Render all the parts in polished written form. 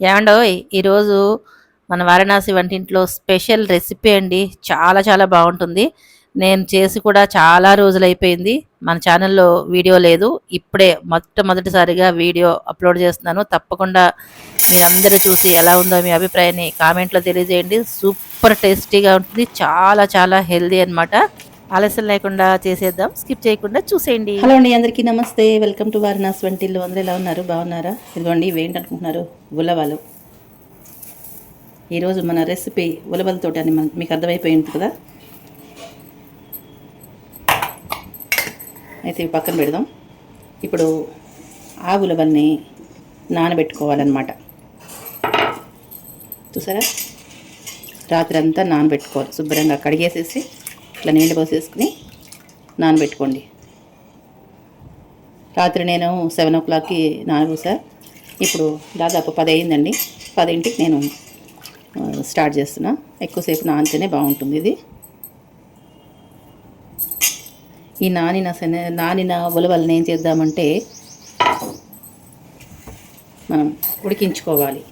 ఏమండోయ్ ఈరోజు మన వారణాసి వంటింట్లో స్పెషల్ రెసిపీ అండి. చాలా చాలా బాగుంటుంది. నేను చేసి కూడా చాలా రోజులైపోయింది. మన ఛానల్లో వీడియో లేదు. ఇప్పుడే మొట్టమొదటిసారిగా వీడియో అప్లోడ్ చేస్తున్నాను. తప్పకుండా మీరందరూ చూసి ఎలా ఉందో మీ అభిప్రాయాన్ని కామెంట్లో తెలియజేయండి. సూపర్ టేస్టీగా ఉంటుంది. చాలా చాలా హెల్దీ అన్నమాట. ఆలస్యం లేకుండా చేసేద్దాం. స్కిప్ చేయకుండా చూసేయండి. హలో అండి, అందరికీ నమస్తే. వెల్కమ్ టు వారణాసి వంటిల్లు. అందరూ ఎలా ఉన్నారు? బాగున్నారా? ఇదిగోండి, ఇవి ఏంటనుకుంటున్నారు? ఉలవలు. ఈరోజు మన రెసిపీ ఉలవలతోటి అని మీకు అర్థమైపోయి ఉంటుంది కదా. అయితే ఇవి పక్కన పెడదాం. ఇప్పుడు ఆ ఉలవల్ని నానబెట్టుకోవాలన్నమాట. చూసారా, రాత్రి అంతా నానబెట్టుకోవాలి. శుభ్రంగా కడిగేసేసి ఇట్లా నీళ్ళు పోసేసుకుని నానబెట్టుకోండి. రాత్రి నేను 7 o'clockకి నానబోసా. ఇప్పుడు దాదాపు 10 అయిందండి. 10ంటికి నేను స్టార్ట్ చేస్తున్నా. ఎక్కువసేపు నానితేనే బాగుంటుంది ఇది. ఈ నానిన ఉలవల్ని ఏం చేద్దామంటే మనం ఉడికించుకోవాలి.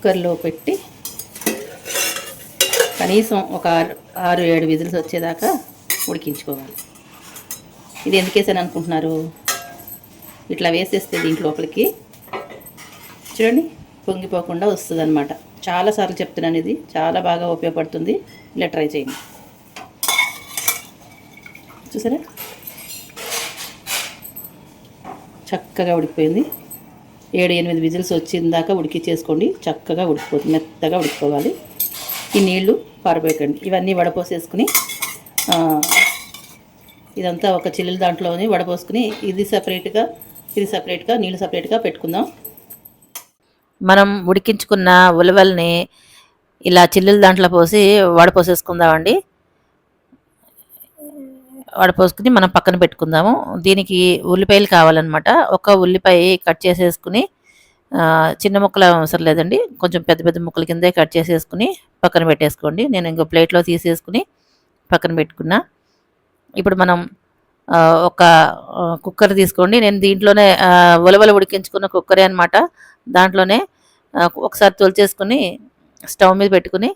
కుక్కర్లో పెట్టి కనీసం ఒక 6-7 విజిల్స్ వచ్చేదాకా ఉడికించుకోవాలి. ఇది ఎందుకు వేసాను అనుకుంటున్నారు? ఇట్లా వేసేస్తే దీంట్లో లోపలికి చూడండి పొంగిపోకుండా వస్తుంది అనమాట. చాలాసార్లు చెప్తున్నాను, ఇది చాలా బాగా ఉపయోగపడుతుంది. ఇలా ట్రై చేయండి. చూసారా, చక్కగా ఉడికిపోయింది. 7-8 విజిల్స్ వచ్చిందాకా ఉడికించేసుకోండి. చక్కగా ఉడికిపోతుంది, మెత్తగా ఉడికిపోవాలి. ఈ నీళ్లు పారబోయకండి. ఇవన్నీ వడపోసేసుకుని ఇదంతా ఒక చిల్లుల దాంట్లోని వడపోసుకుని ఇది సపరేట్గా నీళ్ళు సపరేట్గా పెట్టుకుందాం. మనం ఉడికించుకున్న ఉలవల్ని ఇలా చిల్లుల దాంట్లో పోసి వడపోసేసుకుందామండి. వడపోసుకుని మనం పక్కన పెట్టుకుందాము. దీనికి ఉల్లిపాయలు కావాలన్నమాట. ఒక ఉల్లిపాయ కట్ చేసేసుకుని చిన్న ముక్కలు అవసరం లేదండి, కొంచెం పెద్ద పెద్ద ముక్కల కిందే కట్ చేసేసుకుని పక్కన పెట్టేసుకోండి. నేను ఇంకో ప్లేట్లో తీసేసుకుని పక్కన పెట్టుకున్నా. ఇప్పుడు మనం ఒక కుక్కర్ తీసుకోండి. నేను దీంట్లోనే ఉలవలు ఉడికించుకున్న కుక్కరే అనమాట. దాంట్లోనే ఒకసారి తొలిచేసుకుని స్టవ్ మీద పెట్టుకుని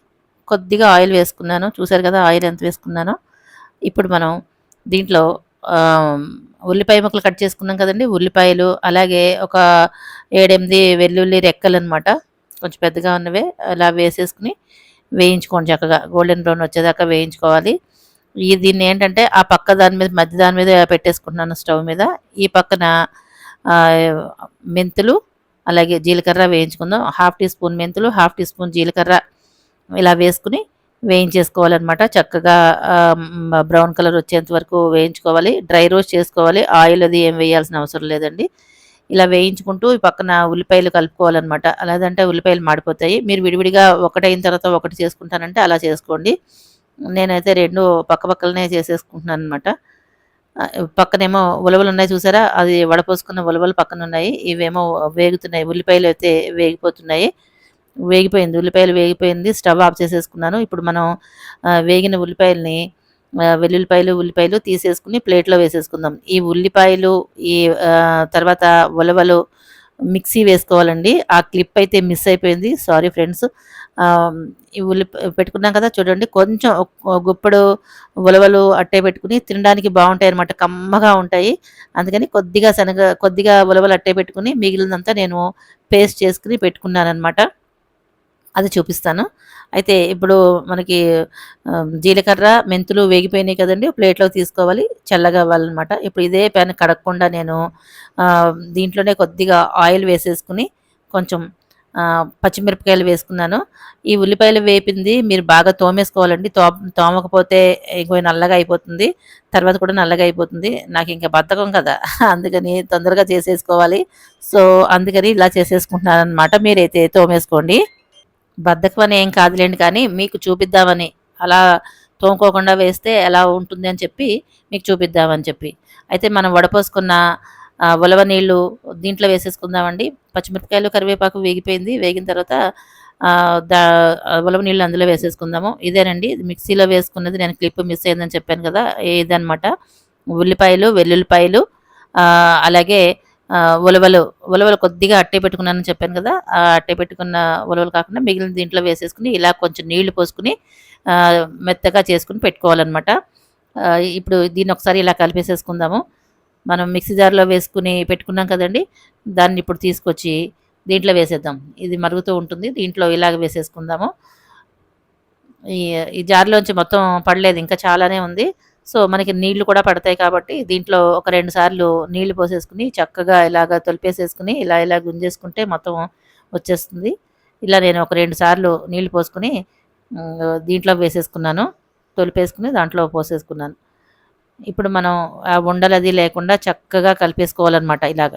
కొద్దిగా ఆయిల్ వేసుకున్నాను. చూసారు కదా ఆయిల్ ఎంత వేసుకున్నానో. ఇప్పుడు మనం దీంట్లో ఉల్లిపాయ ముక్కలు కట్ చేసుకున్నాం కదండి, ఉల్లిపాయలు, అలాగే ఒక 7-8 వెల్లుల్లి రెక్కలు అనమాట, కొంచెం పెద్దగా ఉన్నవే. అలా వేసేసుకుని వేయించుకోండి. చక్కగా గోల్డెన్ బ్రౌన్ వచ్చేదాకా వేయించుకోవాలి. దీన్ని ఏంటంటే ఆ పక్క మధ్య దాని మీద పెట్టేసుకుంటున్నాను స్టవ్ మీద. ఈ పక్కన మెంతులు అలాగే జీలకర్ర వేయించుకుందాం. 1/2 టీ స్పూన్ మెంతులు, 1/2 టీ స్పూన్ జీలకర్ర ఇలా వేసుకుని వేయించేసుకోవాలన్నమాట. చక్కగా బ్రౌన్ కలర్ వచ్చేంత వరకు వేయించుకోవాలి. డ్రై రోస్ట్ చేసుకోవాలి. ఆయిల్ అది ఏం వేయాల్సిన అవసరం లేదండి. ఇలా వేయించుకుంటూ ఈ పక్కన ఉల్లిపాయలు కలుపుకోవాలన్నమాట. అలాదంటే ఉల్లిపాయలు మాడిపోతాయి. మీరు విడివిడిగా ఒకటైన తర్వాత ఒకటి చేసుకుంటానంటే అలా చేసుకోండి. నేనైతే 2 పక్కనే చేసేసుకుంటున్నాను అనమాట. పక్కనేమో ఉలవలు ఉన్నాయి చూసారా, అది వడపోసుకున్న ఉలవలు పక్కన ఉన్నాయి. ఇవేమో వేగుతున్నాయి. ఉల్లిపాయలు అయితే వేగిపోతున్నాయి. వేగిపోయింది, ఉల్లిపాయలు వేగిపోయింది. స్టవ్ ఆఫ్ చేసేసుకున్నాను. ఇప్పుడు మనం వేగిన ఉల్లిపాయలని ఉల్లిపాయలు తీసేసుకుని ప్లేట్లో వేసేసుకుందాం. ఈ ఉల్లిపాయలు ఈ తర్వాత ఉలవలు మిక్సీ వేసుకోవాలండి. ఆ క్లిప్ అయితే మిస్ అయిపోయింది, సారీ ఫ్రెండ్స్. ఈ పెట్టుకున్నాం కదా చూడండి, కొంచెం గుప్పడు ఉలవలు అట్టే పెట్టుకుని తినడానికి బాగుంటాయి అనమాట, కమ్మగా ఉంటాయి. అందుకని కొద్దిగా ఉలవలు అట్టే పెట్టుకుని మిగిలినంతా నేను పేస్ట్ చేసుకుని పెట్టుకున్నాను అనమాట. అది చూపిస్తాను. అయితే ఇప్పుడు మనకి జీలకర్ర మెంతులు వేగిపోయినాయి కదండి, ప్లేట్లో తీసుకోవాలి. చల్లగా అవ్వాలన్నమాట. ఇప్పుడు ఇదే ప్యాన్ కడగకుండా నేను దీంట్లోనే కొద్దిగా ఆయిల్ వేసేసుకుని కొంచెం పచ్చిమిరపకాయలు వేసుకున్నాను. ఈ ఉల్లిపాయలు వేపింది మీరు బాగా తోమేసుకోవాలండి. తోమకపోతే ఇంకో నల్లగా అయిపోతుంది, తర్వాత కూడా నల్లగా అయిపోతుంది. నాకు ఇంకా బద్ధకం కదా, అందుకని తొందరగా చేసేసుకోవాలి. సో అందుకని ఇలా చేసేసుకుంటున్నాను అనమాట. మీరైతే తోమేసుకోండి. బద్ధకం అని ఏం కాదులేండి, కానీ మీకు చూపిద్దామని అలా తోముకోకుండా వేస్తే ఎలా ఉంటుంది అని చెప్పి మీకు చూపిద్దామని చెప్పి. అయితే మనం వడపోసుకున్న ఉలవ నీళ్ళు దీంట్లో వేసేసుకుందామండి. పచ్చిమిరపకాయలు కరివేపాకు వేగిపోయింది. వేగిన తర్వాత ఉలవ నీళ్ళు అందులో వేసేసుకుందాము. ఇదేనండి మిక్సీలో వేసుకున్నది. నేను క్లిప్ మిస్ అయిందని చెప్పాను కదా, ఇదనమాట. ఉల్లిపాయలు, వెల్లుల్లిపాయలు, అలాగే ఉలవలు ఉలవలు కొద్దిగా అట్టే పెట్టుకున్నానని చెప్పాను కదా! ఆ అట్టే పెట్టుకున్న ఉలవలు కాకుండా మిగిలిన దీంట్లో వేసేసుకొని ఇలా కొంచెం నీళ్లు పోసుకొని మెత్తగా చేసుకొని పెట్టుకోవాలనమాట. ఇప్పుడు దీన్ని ఒకసారి ఇలా కలిపేసేసుకుందాము. మనం మిక్సీ జార్‌లో వేసుకొని పెట్టుకున్నాం కదండీ! దాన్ని ఇప్పుడు తీసుకొచ్చి దీంట్లో వేసేద్దాం. ఇది మరుగుతూ ఉంటుంది. దీంట్లో ఇలాగ వేసేసుకుందాము. ఈ ఈ జార్‌లోంచి మొత్తం పడలేదు. ఇంకా చాలానే ఉంది. సో, మనకి నీళ్లు కూడా పడతాయి కాబట్టి దీంట్లో ఒక 2 సార్లు నీళ్లు పోసేసుకొని చక్కగా ఇలాగ తొలిపేసేసుకొని ఇలా ఇలా గుంజేసుకుంటే మొత్తం వచ్చేస్తుంది. ఇలా నేను ఒక 2 సార్లు నీళ్లు పోసుకొని దీంట్లో వేసేసుకున్నాను. తొలిపేసుకొని దాంట్లో పోసేసుకున్నాను. ఇప్పుడు మనం ఆ ఉండలది లేకుండా చక్కగా కలిపేసుకోవాలనమాట ఇలాగ.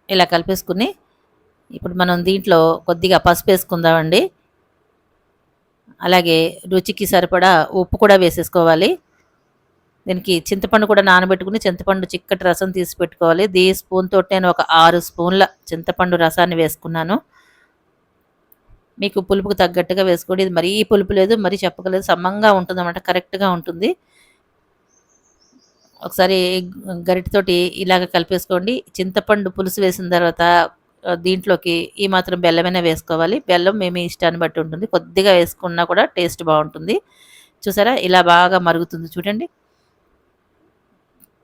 ఇలా కలిపేసుకొని ఇప్పుడు మనం దీంట్లో కొద్దిగా పసుపేసుకుందామండి. అలాగే రుచికి సరిపడా ఉప్పు కూడా వేసేసుకోవాలి. దీనికి చింతపండు కూడా నానబెట్టుకుని చింతపండు చిక్కటి రసం తీసి పెట్టుకోవాలి. స్పూన్‌తోటి నేను ఒక 6 స్పూన్ల చింతపండు రసాన్ని వేసుకున్నాను. మీకు పులుపుకు తగ్గట్టుగా వేసుకోండి. ఇది మరీ పులుపు లేదు, మరీ చెప్పకలేదు. సమంగా ఉంటుందన్నమాట. కరెక్ట్‌గా ఉంటుంది. ఒకసారి గరిటెతోటి ఇలాగ కలిపేసుకోండి. చింతపండు పులుసు వేసిన తర్వాత దీంట్లోకి ఈ మాత్రం బెల్లమైనా వేసుకోవాలి. బెల్లం మీ మీ ఇష్టాన్ని బట్టి ఉంటుంది. కొద్దిగా వేసుకున్నా కూడా టేస్ట్ బావుంటుంది. చూసారా? ఇలా బాగా మరుగుతుంది చూడండి.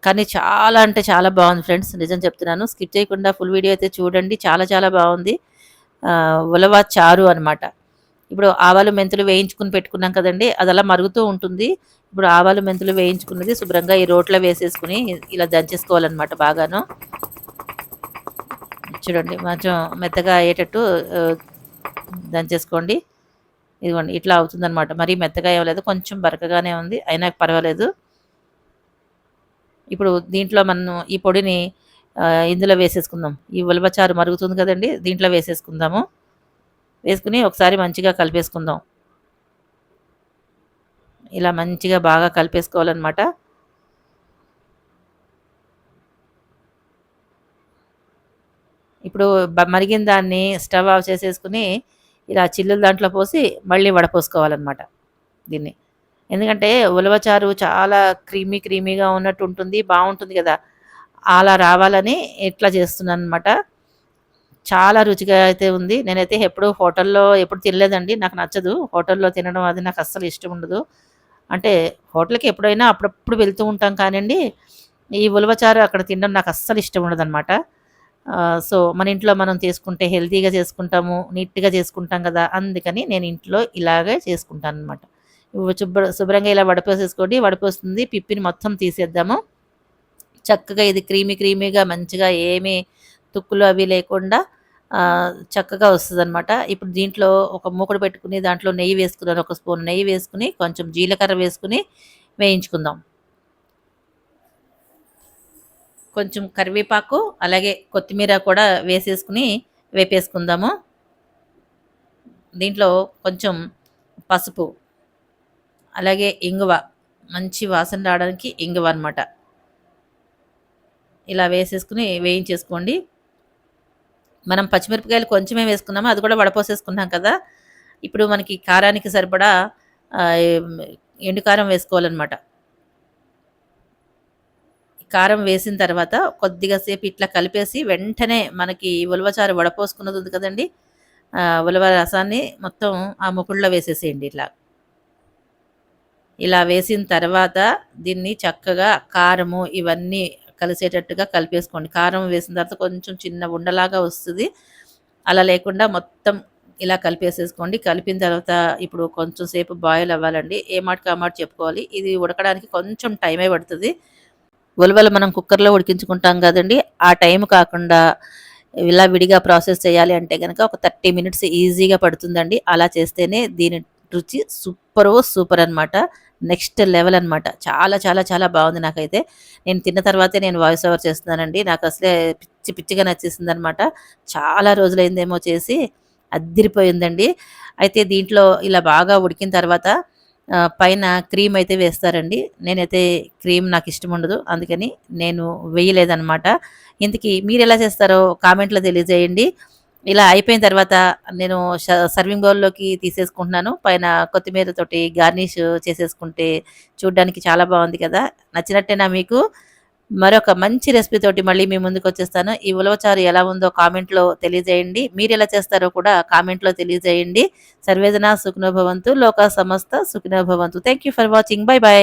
కానీ చాలా అంటే చాలా బావుంది ఫ్రెండ్స్. నిజం చెప్తున్నాను. స్కిప్ చేయకుండా ఫుల్ వీడియో అయితే చూడండి. చాలా చాలా బావుంది. ఉలవ చారు అనమాట. ఇప్పుడు ఆవాలు, మెంతులు వేయించుకొని పెట్టుకున్నాం కదండీ! అదలా మరుగుతూ ఉంటుంది. ఇప్పుడు ఆవాలు, మెంతులు వేయించుకున్నది శుభ్రంగా ఈ రోట్లో వేసేసుకొని ఇలా దంచేసుకోవాలనమాట బాగాను. చూడండి కొంచెం మెత్తగా అయ్యేటట్టు దంచేసుకోండి. ఇదిగోండి ఇట్లా అవుతుందనమాట. మరీ మెత్తగా అవ్వలేదు. కొంచెం బరకగానే ఉంది. అయినా పర్వాలేదు. ఇప్పుడు దీంట్లో మనం ఈ పొడిని ఇందులో వేసేసుకుందాం. ఈ ఉలవచారు మరుగుతుంది కదండీ! దీంట్లో వేసేసుకుందాము. వేసుకొని ఒకసారి మంచిగా కలిపేసుకుందాం. ఇలా మంచిగా బాగా కలిపేసుకోవాలనమాట. ఇప్పుడు మరిగిన దాన్ని స్టవ్ ఆఫ్ చేసేసుకొని ఇలా చిల్లులు దాంట్లో పోసి మళ్ళీ వడపోసుకోవాలనమాట దీన్ని. ఎందుకంటే ఉలవచారు చాలా క్రీమీగా ఉన్నట్టు ఉంటుంది. బావుంటుంది కదా! అలా రావాలని ఇట్లా చేస్తున్నాననమాట. చాలా రుచిగా అయితే ఉంది. నేనైతే ఎప్పుడు హోటల్‌లో ఎప్పుడు తినలేదండి. నాకు నచ్చదు. హోటల్‌లో తినడం అది నాకు అస్సలు ఇష్టం ఉండదు. అంటే హోటల్‌కి ఎప్పుడైనా అప్పుడప్పుడు వెళ్తూ ఉంటాం కానండి, ఈ ఉలవచారు అక్కడ తినడం నాకు అస్సలు ఇష్టం ఉండదనమాట. సో, మన ఇంట్లో మనం చేసుకుంటే హెల్తీగా చేసుకుంటాము, నీట్‌గా చేసుకుంటాం కదా! అందుకని నేను ఇంట్లో ఇలాగే చేసుకుంటాననమాట. శుభ్రంగా ఇలా వడపోసేసుకోండి. వడపోస్తుంది. పిప్పిని మొత్తం తీసేద్దాము. చక్కగా ఇది క్రీమీగా మంచిగా ఏమీ తుక్కులు అవి లేకుండా చక్కగా వస్తదనమాట. ఇప్పుడు దీంట్లో ఒక మూకుడు పెట్టుకుని దాంట్లో నెయ్యి వేసుకున్నాను. ఒక స్పూన్ నెయ్యి వేసుకొని, కొంచెం జీలకర్ర వేసుకొని వేయించుకుందాం. కొంచెం కరివేపాకు, అలాగే కొత్తిమీర కూడా వేసేసుకొని వేపేసుకుందాము. దీంట్లో కొంచెం పసుపు, అలాగే ఇంగువ, మంచి వాసన రావడానికి ఇంగువ అనమాట. ఇలా వేసేసుకొని వేయించేసుకోండి. మనం పచ్చిమిరపకాయలు కొంచెమే వేసుకున్నాము. అది కూడా వడపోసేసుకున్నాం కదా! ఇప్పుడు మనకి కారానికి సరిపడా ఎండు కారం వేసుకోవాలనమాట. కారం వేసిన తర్వాత కొద్దిగా సేపు ఇట్లా కలిపేసి వెంటనే మనకి ఉలవచారు వడపోసుకున్నది ఉంది కదండీ! ఉలవ రసాన్ని మొత్తం ఆ మూకుడులో వేసేసేయండి ఇట్లా. ఇలా వేసిన తర్వాత దీన్ని చక్కగా కారము ఇవన్నీ కలిసేటట్టుగా కలిపేసుకోండి. కారం వేసిన తర్వాత కొంచెం చిన్న ఉండలాగా వస్తది. అలా లేకుండా మొత్తం ఇలా కలిపేసేసుకోండి. కలిపిన తర్వాత ఇప్పుడు కొంచెం సేపు బాయిల్ అవ్వాలండి. ఏ మాటకి ఆ మాట చెప్పుకోవాలి. ఇది ఉడకడానికి కొంచెం టైమే పడుతది. ఉలవలు మనం కుక్కర్‌లో ఉడికించుకుంటాం గదండీ! ఆ టైం కాకుండా ఇలా విడిగా ప్రాసెస్ చేయాలి అంటే గనక ఒక 30 మినిట్స్ ఈజీగా పడుతుందండి. అలా చేస్తేనే దీని రుచి సూపర్ అనమాట. నెక్స్ట్ లెవెల్ అనమాట. చాలా చాలా చాలా బావుంది నాకైతే. నేను తిన్న తర్వాతే నేను వాయిస్ ఓవర్ చేస్తున్నానండి. నాకసలే పిచ్చిగా నచ్చేసిందనమాట. చాలా రోజులైందేమో చేసి అద్దిరిపోయిందండి. అయితే దీంట్లో ఇలా బాగా ఉడికిన తర్వాత పైన క్రీమ్ అయితే వేస్తారండి. నేనైతే క్రీమ్ నాకిష్టముండదు. అందుకని నేను వేయలేదనమాట. ఇంతకీ మీరెలా చేస్తారో కామెంట్‌లో తెలియజేయండి. ఇలా అయిపోయిన తర్వాత నేను సర్వింగ్ బౌల్‌లోకి తీసేసుకుంటున్నాను. పైన కొత్తిమీర తోటి గార్నిష్ చేసేసుకుంటే చూడ్డానికి చాలా బావుంది కదా! నచ్చినట్టేనా మీకు? మరొక మంచి రెసిపీ తోటి మళ్ళీ మీ ముందుకొచ్చేస్తాను. ఈ ఉలవచారు ఎలా ఉందో కామెంట్‌లో తెలియజేయండి. మీరెలా చేస్తారో కూడా కామెంట్‌లో తెలియజేయండి. సర్వేజన సుఖినో భవంతు. లోకా సమస్త సుఖినో భవంతు. Thank you for watching. By by.